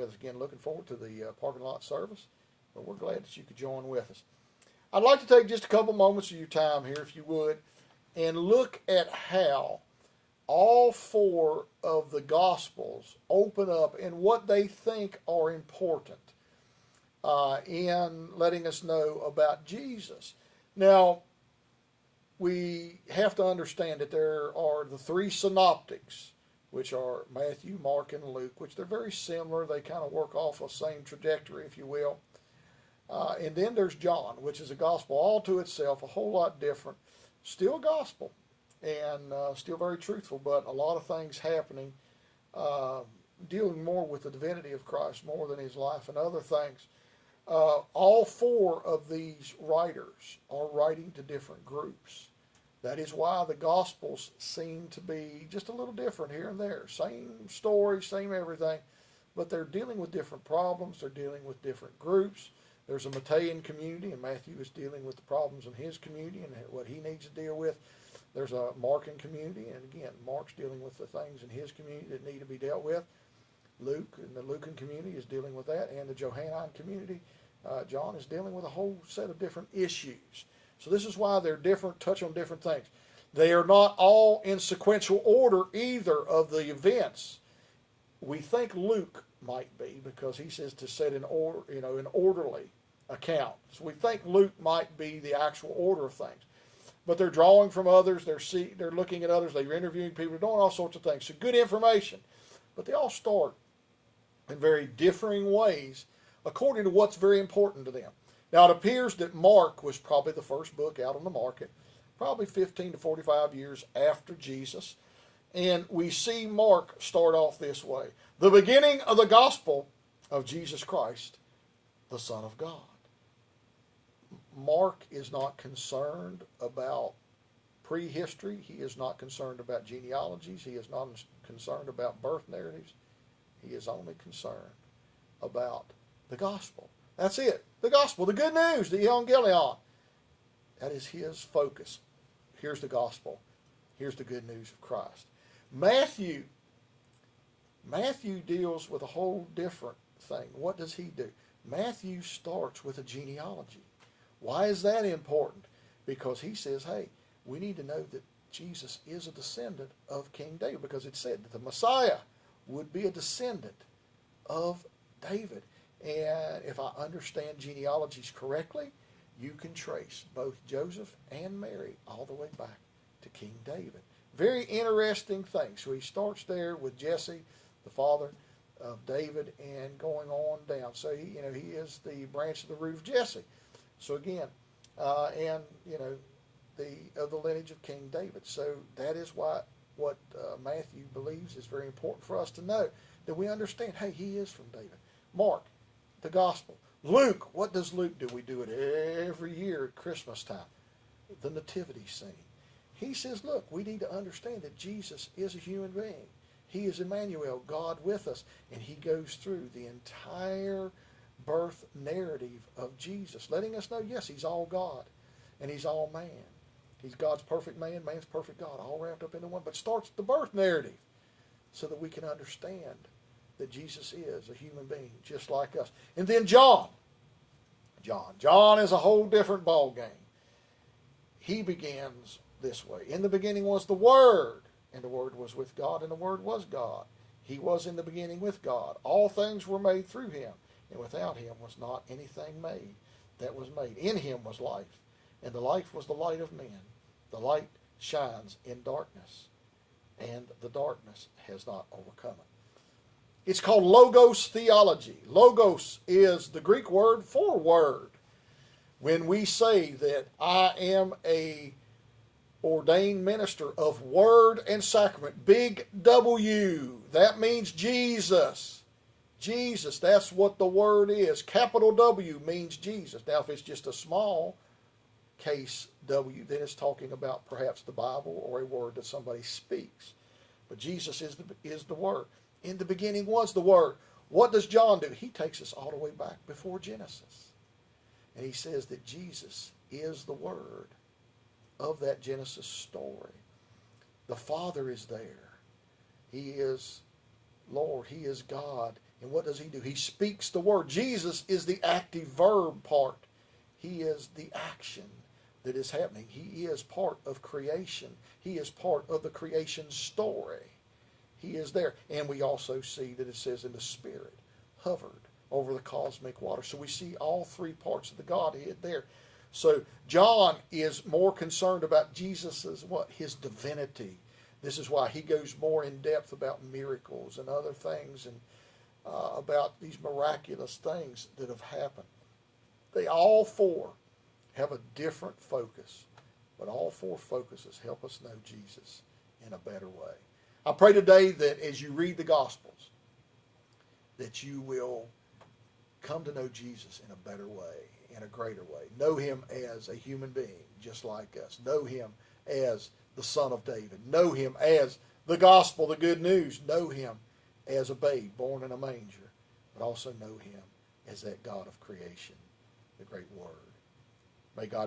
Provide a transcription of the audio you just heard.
with us. Again, looking forward to the parking lot service. But we're glad that you could join with us. I'd like to take just a couple moments of your time here, if you would, and look at how all four of the Gospels open up and what they think are important in letting us know about Jesus. Now, we have to understand that there are the three synoptics, which are Matthew, Mark, and Luke, which they're very similar. They kind of work off a same trajectory, if you will. And then there's John, which is a gospel all to itself, a whole lot different. Still gospel and still very truthful, but a lot of things happening, dealing more with the divinity of Christ more than his life and other things. All four of these writers are writing to different groups. That is why the Gospels seem to be just a little different here and there. Same story, same everything, but they're dealing with different problems. They're dealing with different groups. There's a Matthean community, and Matthew is dealing with the problems in his community and what he needs to deal with. There's a Markan community, and again, Mark's dealing with the things in his community that need to be dealt with. Luke and the Lucan community is dealing with that, and the Johannine community, John is dealing with a whole set of different issues. So this is why they're different, touch on different things. They are not all in sequential order either of the events. We think Luke might be, because he says to set in order, an orderly account. So we think Luke might be the actual order of things. But they're drawing from others, they're looking at others, they're interviewing people, they're doing all sorts of things. So good information. But they all start in very differing ways according to what's very important to them. Now, it appears that Mark was probably the first book out on the market, probably 15 to 45 years after Jesus. And we see Mark start off this way. The beginning of the gospel of Jesus Christ, the Son of God. Mark is not concerned about prehistory. He is not concerned about genealogies. He is not concerned about birth narratives. He is only concerned about the gospel. That's it. The gospel, the good news, the evangelion. That is his focus. Here's the gospel. Here's the good news of Christ. Matthew deals with a whole different thing. What does he do? Matthew starts with a genealogy. Why is that important? Because he says, hey, we need to know that Jesus is a descendant of King David, because it said that the Messiah would be a descendant of David. And if I understand genealogies correctly, you can trace both Joseph and Mary all the way back to King David. Very interesting thing. So he starts there with Jesse, the father of David, and going on down. So he is the branch of the root of Jesse. So again, of the lineage of King David. So that is what Matthew believes is very important for us to know, that we understand, hey, he is from David. Mark, the gospel. Luke, what does Luke do? We do it every year at Christmas time. The nativity scene. He says, look, we need to understand that Jesus is a human being. He is Emmanuel, God with us. And he goes through the entire birth narrative of Jesus, letting us know, yes, he's all God and he's all man. He's God's perfect man, man's perfect God, all wrapped up into one. But starts the birth narrative so that we can understand that Jesus is a human being just like us. And then John is a whole different ball game. He begins this way. In the beginning was the Word, and the Word was with God, and the Word was God. He was in the beginning with God. All things were made through him, and without him was not anything made that was made. In him was life, and the life was the light of men. The light shines in darkness, and the darkness has not overcome it. It's called Logos theology. Logos is the Greek word for word. When we say that I am a ordained minister of word and sacrament, big W, that means Jesus. Jesus, that's what the word is. Capital W means Jesus. Now, if it's just a small case W, then it's talking about perhaps the Bible or a word that somebody speaks. But Jesus is the word. In the beginning was the Word. What does John do? He takes us all the way back before Genesis. And he says that Jesus is the Word of that Genesis story. The Father is there. He is Lord. He is God. And what does he do? He speaks the word. Jesus is the active verb part. He is the action that is happening. He is part of creation. He is part of the creation story. He is there. And we also see that it says in the Spirit hovered over the cosmic water. So we see all three parts of the Godhead there. So John is more concerned about Jesus' what? His divinity. This is why he goes more in depth about miracles and other things and about these miraculous things that have happened. They all four have a different focus, but all four focuses help us know Jesus in a better way. I pray today that as you read the Gospels, that you will come to know Jesus in a better way, in a greater way. Know him as a human being, just like us. Know him as the Son of David. Know him as the gospel, the good news. Know him as a babe born in a manger, but also know him as that God of creation, the great Word. May God